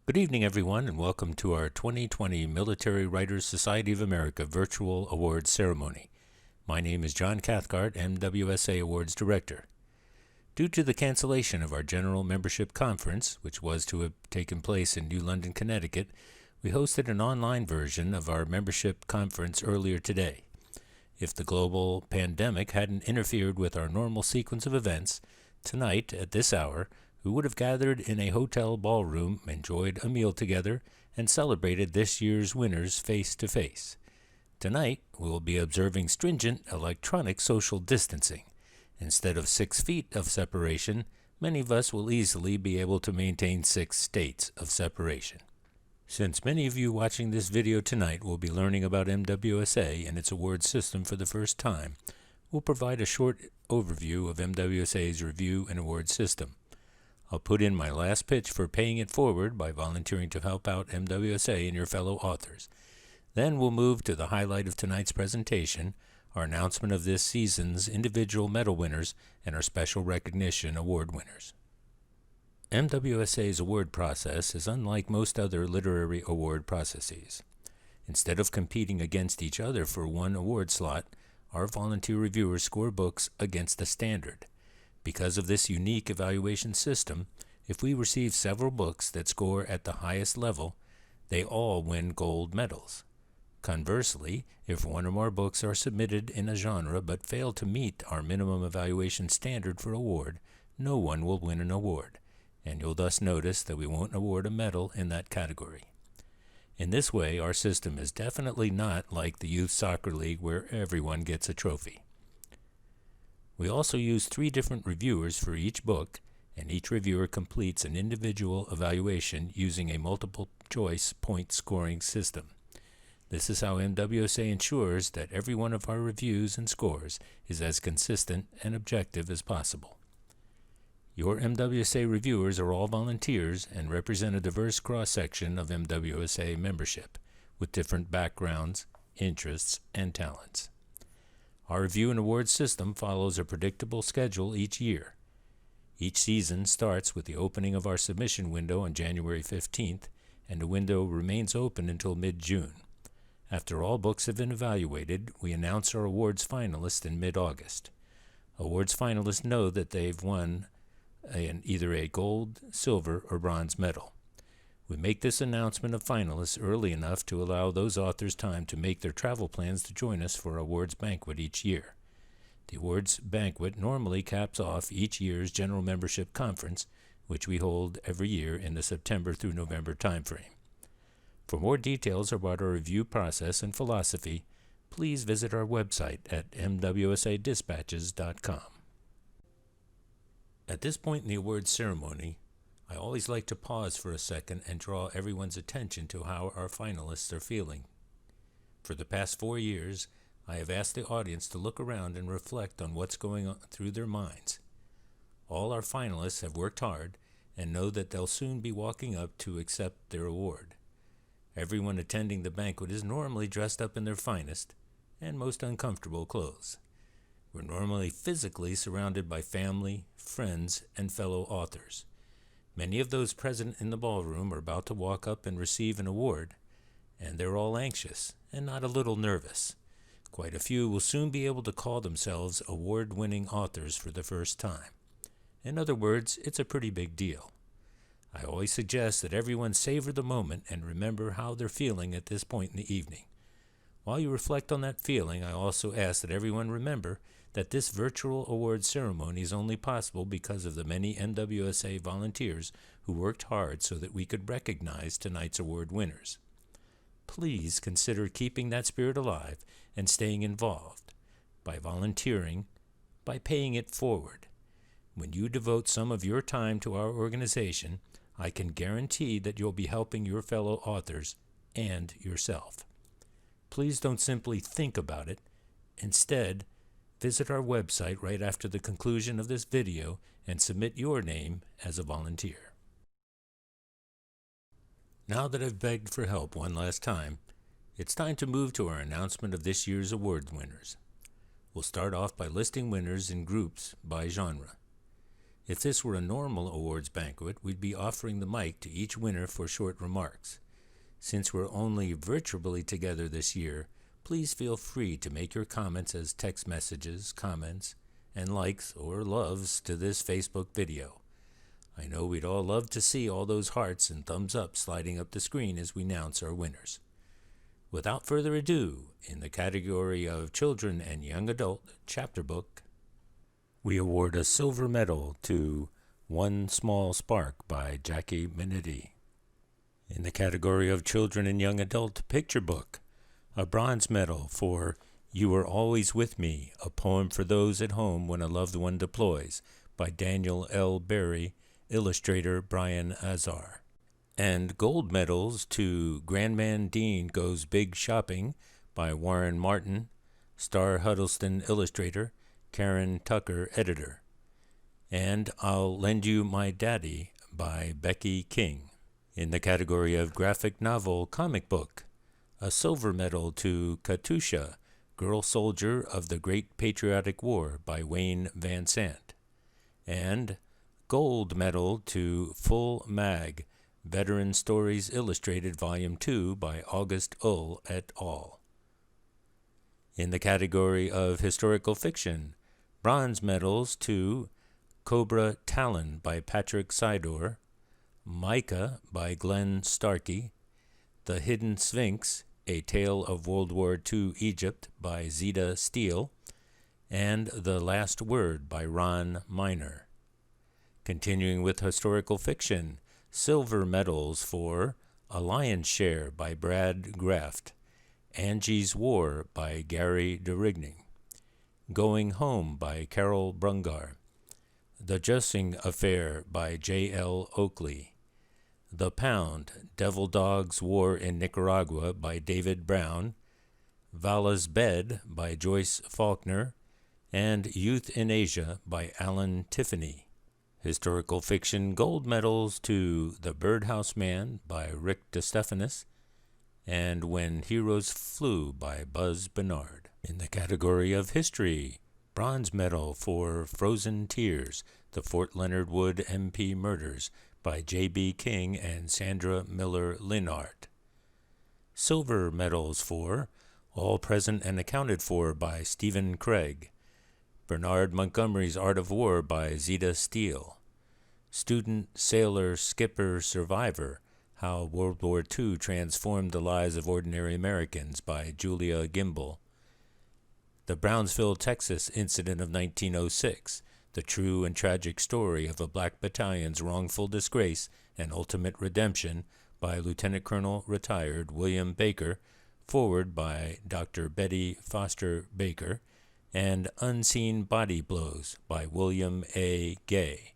Good evening, everyone, and welcome to our 2020 Military Writers Society of America Virtual Awards Ceremony. My name is John Cathcart, MWSA Awards Director. Due to the cancellation of our General Membership Conference, which was to have taken place in New London, Connecticut, we hosted an online version of our membership conference earlier today. If the global pandemic hadn't interfered with our normal sequence of events, tonight, at this hour, we would have gathered in a hotel ballroom, enjoyed a meal together, and celebrated this year's winners face to face. Tonight, we will be observing stringent electronic social distancing. Instead of 6 feet of separation, many of us will easily be able to maintain 6 states of separation. Since many of you watching this video tonight will be learning about MWSA and its award system for the first time, we'll provide a short overview of MWSA's review and award system. I'll put in my last pitch for paying it forward by volunteering to help out MWSA and your fellow authors. Then we'll move to the highlight of tonight's presentation, our announcement of this season's individual medal winners and our special recognition award winners. MWSA's award process is unlike most other literary award processes. Instead of competing against each other for one award slot, our volunteer reviewers score books against a standard. Because of this unique evaluation system, if we receive several books that score at the highest level, they all win gold medals. Conversely, if one or more books are submitted in a genre but fail to meet our minimum evaluation standard for award, no one will win an award, and you'll thus notice that we won't award a medal in that category. In this way, our system is definitely not like the Youth Soccer League where everyone gets a trophy. We also use 3 different reviewers for each book, and each reviewer completes an individual evaluation using a multiple-choice point scoring system. This is how MWSA ensures that every one of our reviews and scores is as consistent and objective as possible. Your MWSA reviewers are all volunteers and represent a diverse cross-section of MWSA membership, with different backgrounds, interests, and talents. Our review and award system follows a predictable schedule each year. Each season starts with the opening of our submission window on January 15th, and the window remains open until mid-June. After all books have been evaluated, we announce our awards finalists in mid-August. Awards finalists know that they've won either a gold, silver, or bronze medal. We make this announcement of finalists early enough to allow those authors time to make their travel plans to join us for our awards banquet each year. The awards banquet normally caps off each year's general membership conference, which we hold every year in the September through November timeframe. For more details about our review process and philosophy, please visit our website at mwsadispatches.com. At this point in the awards ceremony, I always like to pause for a second and draw everyone's attention to how our finalists are feeling. For the past 4 years, I have asked the audience to look around and reflect on what's going on through their minds. All our finalists have worked hard and know that they'll soon be walking up to accept their award. Everyone attending the banquet is normally dressed up in their finest and most uncomfortable clothes. We're normally physically surrounded by family, friends, and fellow authors. Many of those present in the ballroom are about to walk up and receive an award, and they're all anxious and not a little nervous. Quite a few will soon be able to call themselves award-winning authors for the first time. In other words, it's a pretty big deal. I always suggest that everyone savor the moment and remember how they're feeling at this point in the evening. While you reflect on that feeling, I also ask that everyone remember that this virtual award ceremony is only possible because of the many MWSA volunteers who worked hard so that we could recognize tonight's award winners. Please consider keeping that spirit alive and staying involved by volunteering, by paying it forward. When you devote some of your time to our organization, I can guarantee that you'll be helping your fellow authors and yourself. Please don't simply think about it. Instead, visit our website right after the conclusion of this video and submit your name as a volunteer. Now that I've begged for help one last time, it's time to move to our announcement of this year's award winners. We'll start off by listing winners in groups by genre. If this were a normal awards banquet, we'd be offering the mic to each winner for short remarks. Since we're only virtually together this year, please feel free to make your comments as text messages, comments, and likes or loves to this Facebook video. I know we'd all love to see all those hearts and thumbs up sliding up the screen as we announce our winners. Without further ado, in the category of Children and Young Adult Chapter Book, we award a silver medal to One Small Spark by Jackie Minetti. In the category of Children and Young Adult Picture Book, a bronze medal for You Were Always With Me, a poem for those at home when a loved one deploys, by Daniel L. Berry, illustrator Brian Azar. And gold medals to Grandman Dean Goes Big Shopping by Warren Martin, Star Huddleston illustrator, Karen Tucker editor. And I'll Lend You My Daddy by Becky King. In the category of graphic novel comic book, a silver medal to Katusha, Girl Soldier of the Great Patriotic War by Wayne Van Sant. And gold medal to Full Mag, Veteran Stories Illustrated Volume 2 by August Ull et al. In the category of historical fiction, bronze medals to Cobra Talon by Patrick Sidor, Micah by Glenn Starkey, The Hidden Sphinx, A Tale of World War II Egypt by Zeta Steele, and The Last Word by Ron Miner. Continuing with historical fiction, silver medals for A Lion's Share by Brad Graft, Angie's War by Gary DeRigning, Going Home by Carol Brungar, The Jussing Affair by J.L. Oakley, The Pound, Devil Dog's War in Nicaragua by David Brown, Vala's Bed by Joyce Faulkner, and Youth in Asia by Alan Tiffany. Historical fiction gold medals to The Birdhouse Man by Rick DeStephanis and When Heroes Flew by Buzz Bernard. In the category of history, bronze medal for Frozen Tears, The Fort Leonard Wood MP Murders by J.B. King and Sandra Miller Linhart. Silver medals for All Present and Accounted For by Stephen Craig, Bernard Montgomery's Art of War by Zeta Steele, Student, Sailor, Skipper, Survivor, How World War II Transformed the Lives of Ordinary Americans by Julia Gimbel, The Brownsville, Texas Incident of 1906, The True and Tragic Story of a Black Battalion's Wrongful Disgrace and Ultimate Redemption by Lieutenant Colonel retired William Baker, forward by Dr. Betty Foster Baker, and Unseen Body Blows by William A. Gay.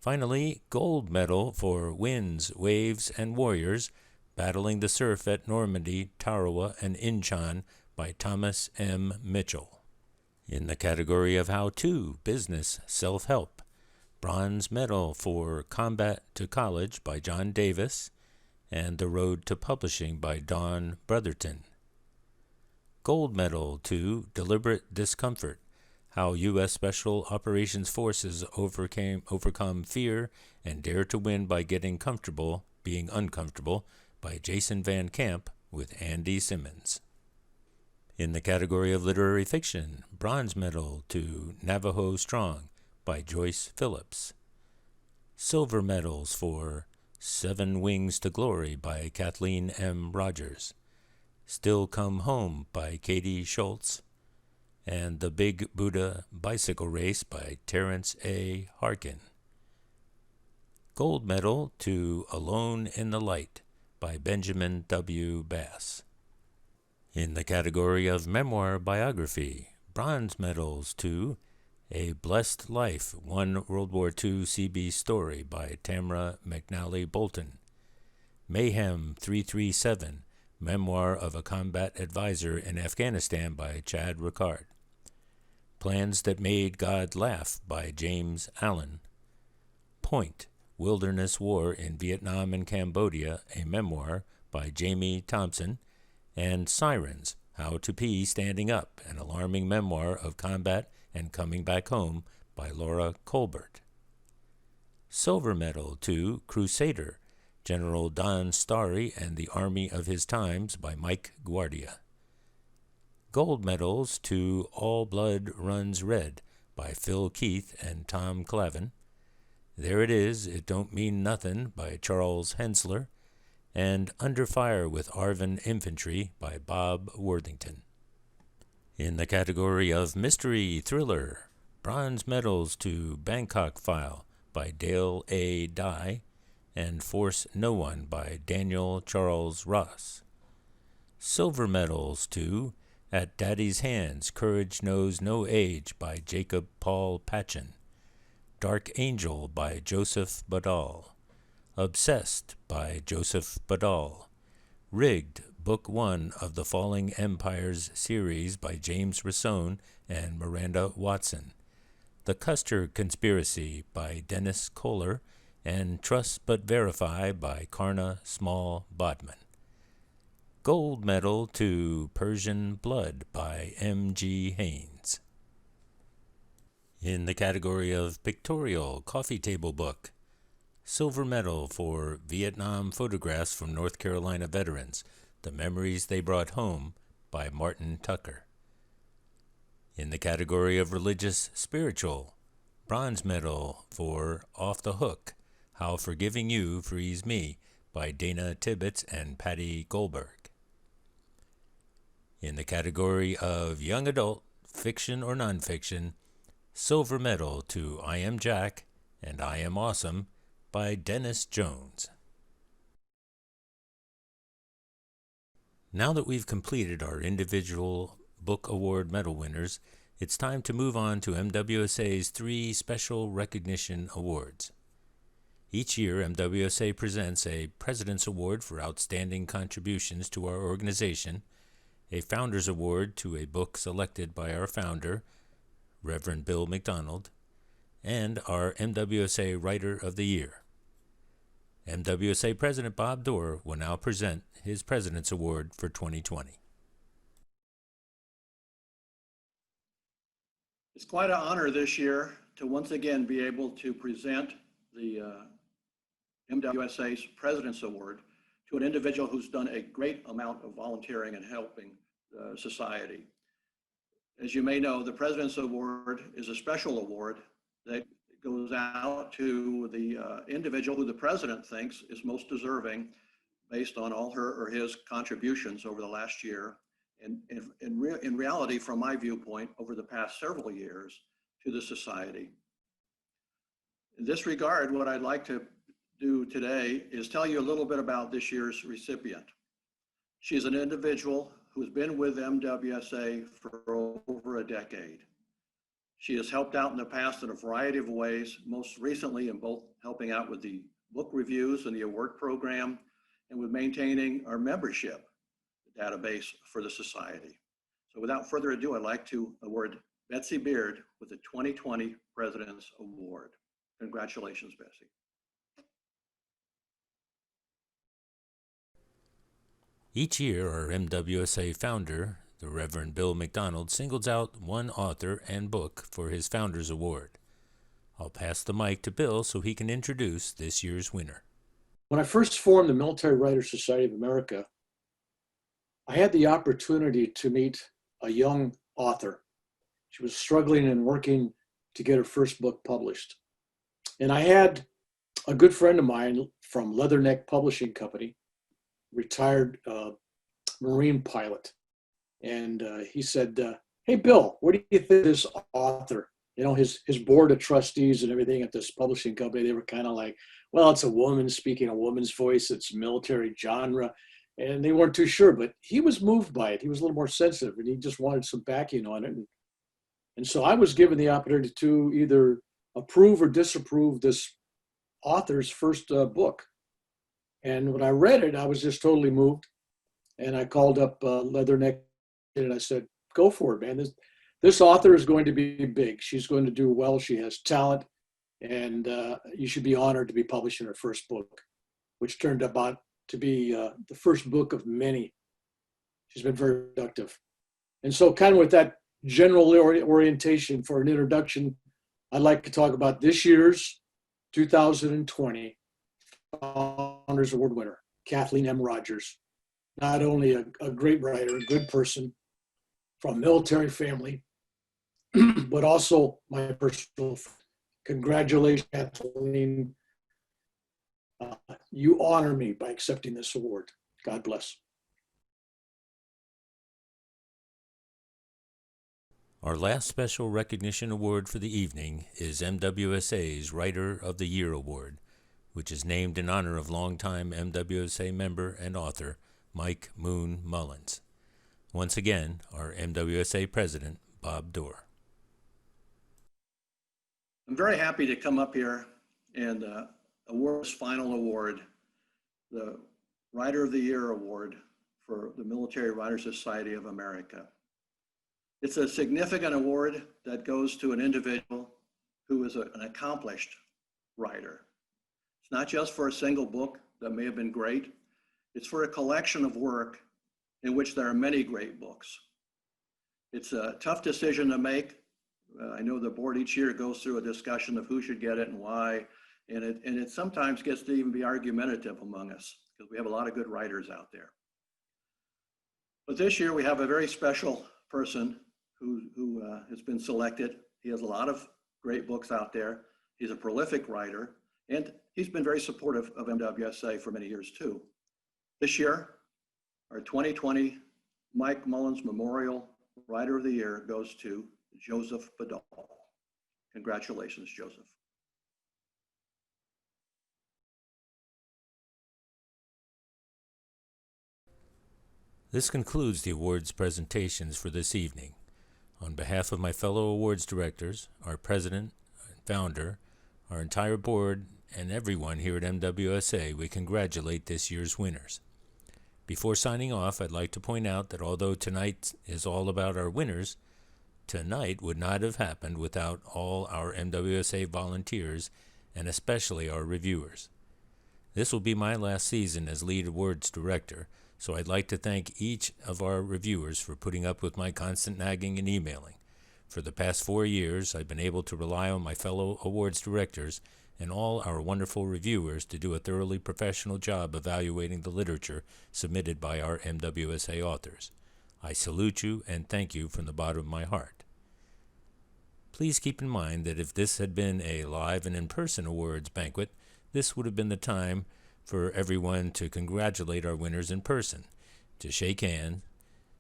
Finally, gold medal for Winds, Waves, and Warriors, Battling the Surf at Normandy, Tarawa, and Inchon by Thomas M. Mitchell. In the category of How-To, Business, Self-Help, bronze medal for Combat to College by John Davis and The Road to Publishing by Dawn Brotherton. Gold medal to Deliberate Discomfort, How U.S. Special Operations Forces Overcome Fear and Dare to Win by Getting Comfortable, Being Uncomfortable by Jason Van Camp with Andy Simmons. In the category of literary fiction, bronze medal to Navajo Strong by Joyce Phillips. Silver medals for Seven Wings to Glory by Kathleen M. Rogers, Still Come Home by Katie Schultz, and The Big Buddha Bicycle Race by Terrence A. Harkin. Gold medal to Alone in the Light by Benjamin W. Bass. In the category of memoir biography, bronze medals to A Blessed Life, One World War II CB Story by Tamara McNally Bolton, Mayhem 337, Memoir of a Combat Advisor in Afghanistan by Chad Ricard, Plans That Made God Laugh by James Allen, Point, Wilderness War in Vietnam and Cambodia, a memoir by Jamie Thompson, and Sirens, How to Pee Standing Up, an alarming memoir of combat and coming back home by Laura Colbert. Silver medal to Crusader, General Don Starry and the Army of His Times by Mike Guardia. Gold medals to All Blood Runs Red by Phil Keith and Tom Clavin. There It Is, It Don't Mean Nothin' by Charles Hensler, and Under Fire with ARVN Infantry by Bob Worthington. In the category of Mystery Thriller, bronze medals to Bangkok File by Dale A. Dye and Force No One by Daniel Charles Ross. Silver medals to At Daddy's Hands, Courage Knows No Age by Jacob Paul Patchen. Dark Angel by Joseph Badal. Obsessed by Joseph Badal. Rigged, Book 1 of the Falling Empires series by James Rassone and Miranda Watson. The Custer Conspiracy by Dennis Kohler and Trust But Verify by Karna Small Bodman. Gold medal to Persian Blood by M.G. Haynes. In the category of Pictorial Coffee Table Book, silver medal for Vietnam Photographs from North Carolina Veterans, The Memories They Brought Home by Martin Tucker. In the category of Religious Spiritual, bronze medal for Off the Hook, How Forgiving You Frees Me by Dana Tibbetts and Patty Goldberg. In the category of Young Adult, Fiction or Nonfiction, silver medal to I Am Jack and I Am Awesome by Dennis Jones. Now that we've completed our individual book award medal winners, it's time to move on to MWSA's 3 special recognition awards. Each year, MWSA presents a President's Award for outstanding contributions to our organization, a Founder's Award to a book selected by our founder, Reverend Bill McDonald, and our MWSA Writer of the Year. MWSA President Bob Doerr will now present his President's Award for 2020. It's quite an honor this year to once again be able to present the MWSA's President's Award to an individual who's done a great amount of volunteering and helping society. As you may know, the President's Award is a special award that goes out to the individual who the president thinks is most deserving based on all her or his contributions over the last year, and in reality, from my viewpoint, over the past several years to the society. In this regard, what I'd like to do today is tell you a little bit about this year's recipient. She's an individual who's been with MWSA for over a decade. She has helped out in the past in a variety of ways, most recently in both helping out with the book reviews and the award program, and with maintaining our membership database for the society. So without further ado, I'd like to award Betsy Beard with the 2020 President's Award. Congratulations, Betsy. Each year, our MWSA founder, the Reverend Bill McDonald, singles out one author and book for his Founder's Award. I'll pass the mic to Bill so he can introduce this year's winner. When I first formed the Military Writers Society of America, I had the opportunity to meet a young author. She was struggling and working to get her first book published. And I had a good friend of mine from Leatherneck Publishing Company, retired Marine pilot. And he said, hey, Bill, what do you think of this author? You know, his board of trustees and everything at this publishing company, they were kind of like, well, it's a woman speaking a woman's voice, it's military genre. And they weren't too sure, but he was moved by it. He was a little more sensitive and he just wanted some backing on it. And so I was given the opportunity to either approve or disapprove this author's first book. And when I read it, I was just totally moved. And I called up Leatherneck and I said, go for it, man. This author is going to be big. She's going to do well. She has talent. And you should be honored to be publishing her first book, which turned out to be the first book of many. She's been very productive. And so kind of with that general orientation for an introduction, I'd like to talk about this year's 2020 Founders Award winner, Kathleen M. Rogers. Not only a great writer, a good person from a military family, but also my personal friend. Congratulations, Kathleen. You honor me by accepting this award. God bless. Our last special recognition award for the evening is MWSA's Writer of the Year Award, which is named in honor of longtime MWSA member and author Mike Moon Mullins. Once again, our MWSA President, Bob Doerr. I'm very happy to come up here and award this final award, the Writer of the Year Award for the Military Writers Society of America. It's a significant award that goes to an individual who is an accomplished writer. It's not just for a single book that may have been great. It's for a collection of work in which there are many great books. It's a tough decision to make. I know the board each year goes through a discussion of who should get it and why, and it sometimes gets to even be argumentative among us because we have a lot of good writers out there. But this year we have a very special person who has been selected. He has a lot of great books out there. He's a prolific writer, and he's been very supportive of MWSA for many years too. This year, our 2020 Mike Mullins Memorial Writer of the Year goes to Joseph Badal. Congratulations, Joseph. This concludes the awards presentations for this evening. On behalf of my fellow awards directors, our president and founder, our entire board, and everyone here at MWSA, we congratulate this year's winners. Before signing off, I'd like to point out that although tonight is all about our winners, tonight would not have happened without all our MWSA volunteers and especially our reviewers. This will be my last season as lead awards director, so I'd like to thank each of our reviewers for putting up with my constant nagging and emailing. For the past 4 years, I've been able to rely on my fellow awards directors and all our wonderful reviewers to do a thoroughly professional job evaluating the literature submitted by our MWSA authors. I salute you and thank you from the bottom of my heart. Please keep in mind that if this had been a live and in-person awards banquet, this would have been the time for everyone to congratulate our winners in person, to shake hands,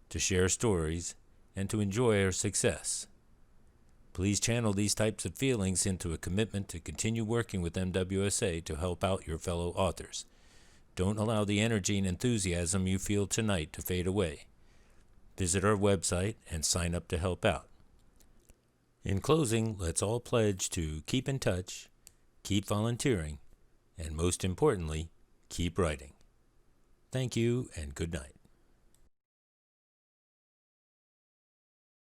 to share stories, and to enjoy our success. Please channel these types of feelings into a commitment to continue working with MWSA to help out your fellow authors. Don't allow the energy and enthusiasm you feel tonight to fade away. Visit our website and sign up to help out. In closing, let's all pledge to keep in touch, keep volunteering, and most importantly, keep writing. Thank you and good night.